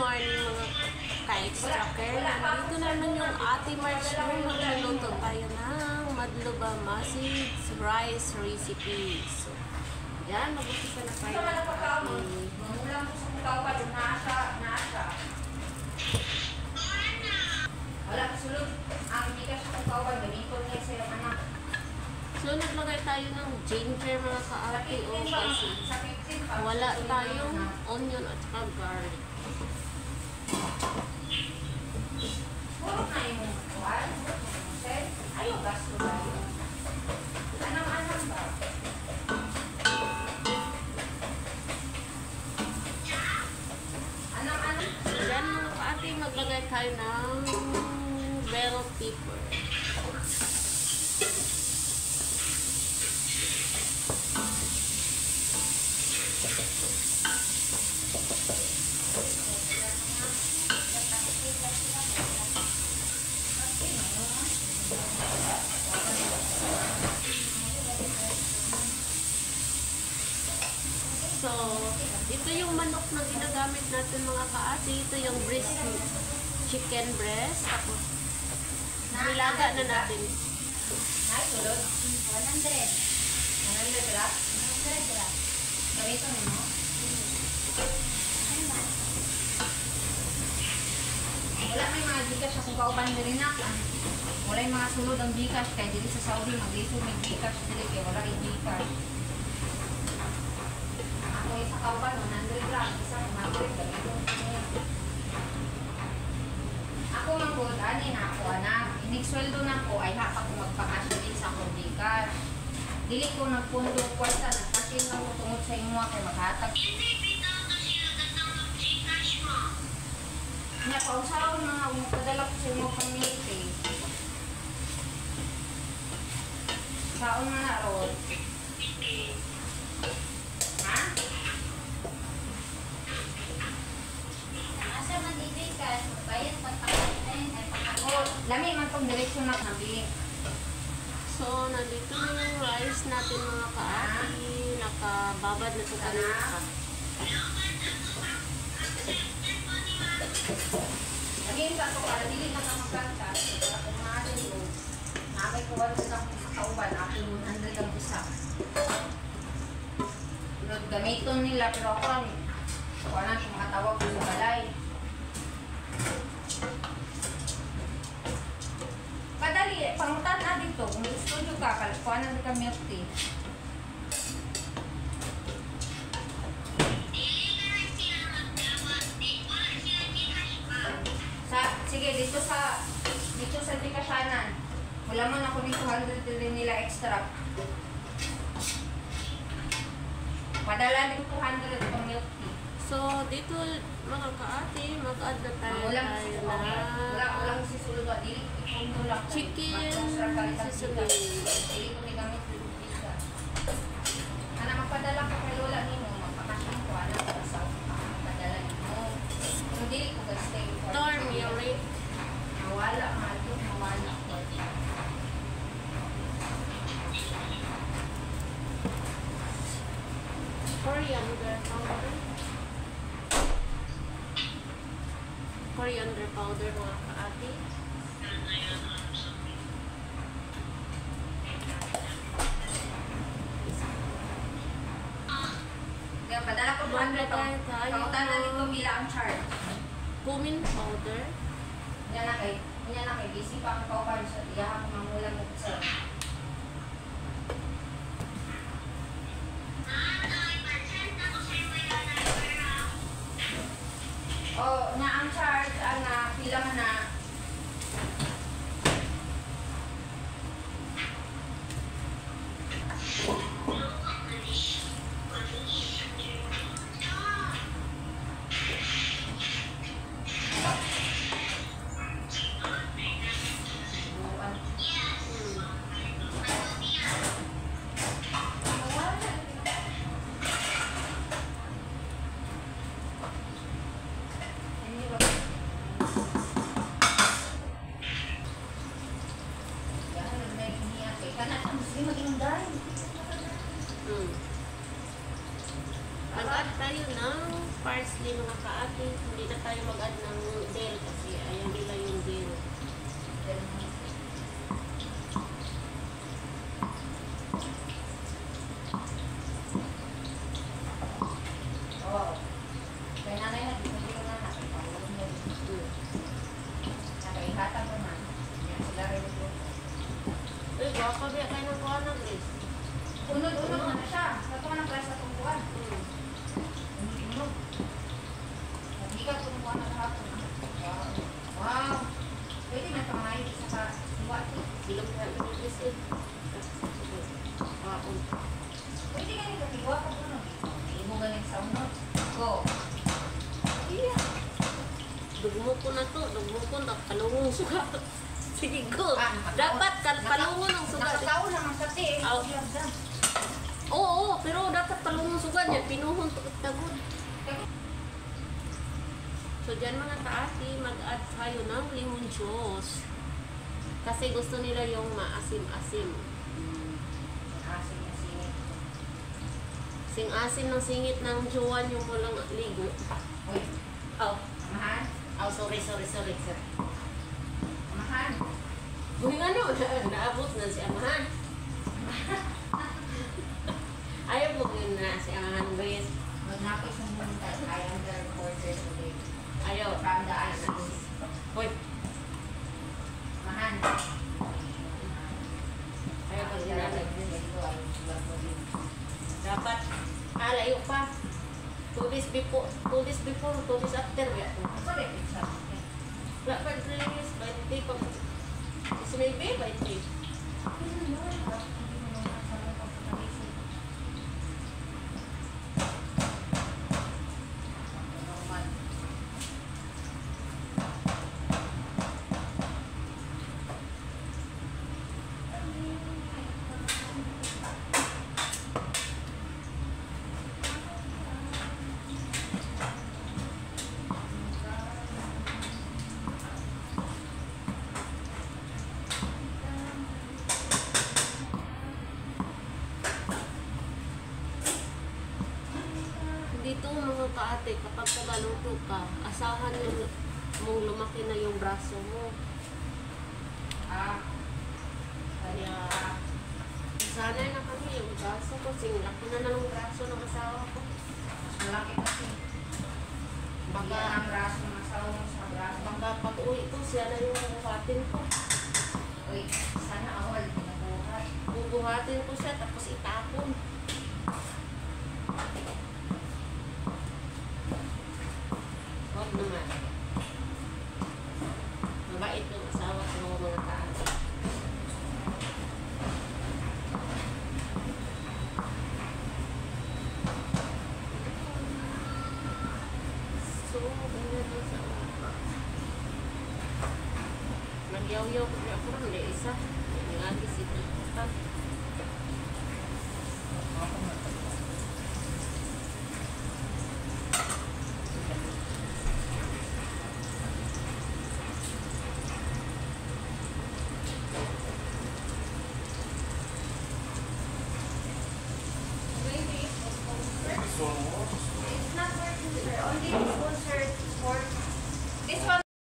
morning mga ka-extracker. Nandito naman yung Ate March nung magluluto tayo ng Madluba Masigs Rice Recipe. So, yan, mag-upisa na tayo. Wala kasulod. Ang hindi ka siya kakawan, ganito niya sa iyong anak. So, naglagay tayo ng ginger mga ka-ate o kasi wala tayong onion at saka garlic. Puro na yung kuwan. Ayaw gasto tayo. Anong-anong ba? Anong-anong? So, yan mga ka-ate, maglagay tayo ng bell pepper. So, ito yung manok na ginagamit natin mga ka-ate. Ito yung breast chicken breast. Tapos, nilaga na natin. Ay, tulod. 100. 100 grams? 100 grams. Ganito na mo? Wala may mga Gcash kung kauban na rin ako. Wala yung mga sulod ang Gcash. Kaya dili sa Saudi, mag-lisod may Gcash dili. Kaya wala yung Gcash. Ako isa kauban, 100 grams. Isa 100 ganito. Ako manggod, ani na ako, anak. Inigsweldo na ko, ay hapa ko magpakasya din sa akong Gcash. Dili ko nagpundo kwarta, nagpasin lang ko tungod sa imo kay maghatag. Nga, pausaw na nga, padala ko sa imo community. Saon nga na ron. Ha? Asa man dili ka, bayad pagpakain ay pagpakain. Lami man tong direksyon na nabi. So, nandito na yung rice natin mga ka-ate. Nakababad na ito kanina. Lagyan ka ito, para dili na ka magkanta. Kung maasin ko, nakakay ko wala sa kauban, ako 100 ang isa. Gamiton nila, pero ako lang, kung ano, makatawag ko sa balay. Kadali, pangutan na dito, kung studio ka, kung ano ka milk tea. Sige, dito sa Dikasyanan. Wala man ako ng 200 din nila extra. Padala din 200 pang milk tea. So, dito mga ka-ate, mag-add na tayo na Walang sisulod ba? Dili, ikundo lang. chicken sisig. Dili ko ni gamit yung pizza. Ana, magpadala ko kay Lola nimo, magpakasyon ko, ana, sa magpadala nimo. Kung dili ko gastay. Turmeric. Mawala, mahal mawala. Coriander powder. Coriander powder mga ka-ate. Kaya padala ko 200 tayo. Kautan na nito bila ang charge. Cumin powder. Yan na kay busy pa ang kaupan sa iyahang mamulang mo sa. Oh, na ang charge ana pila man na. Papa, biya kayo ng kuha ng Grace. Unod-unod na siya. Sa ito ng klase itong kuhan. Unod-unod. Hindi ka tumuha na kahapon. Wow. Pwede na pangayin isa ka iwa. Bilog na ng Grace eh. Pwede ka nito iwa ka po nun. Hindi mo galing sa unod. Go. Iya. Dugmo ko na to. Dugmo ko na palungong suga. Sige, go. Dapat palungon ang suga. Nakatao naman sa te. Oo, pero dapat palungon suga niya. Pinuhon to tagod. So, dyan mga taati, mag-add tayo ng lemon juice. Kasi gusto nila yung maasim-asim. Asin na singit. Sing-asim ng singit ng jowa yung walang ligo. Uy, Oh, amahan. sorry, sir. Amahan. Uy, ano? Naabot na si Amahan. Ayaw mo yun na si Amahan, guys. Magnapos yung munta. I am the reporter today. Ayaw. From the ICC. Uy, Amahan. ayaw pag ginanag. Dapat, layo pa. 2 days before, 2 days after. Sorry, pizza. Wala pa release, 20 pa. Is maybe 20. Dito mga kaate, kapag kagaluto ka, asahan mong lumaki na yung braso mo. Kaya, sanay na kami yung braso ko. Laki na ng braso ng asawa ko. Mas malaki kasi. Baka ang braso ng asawa mo sa braso. Baka pag uwi ko, siya na yung buhatin ko. Uy, sana awal. Pinabuhat. Bubuhatin ko siya, tapos itapon. Huwag naman. Mabait yung asawa ko ng mga taas. So, ganyan din sa upa. Nagyaw-yaw ko niya ako ng isa. Yung agi si Tita.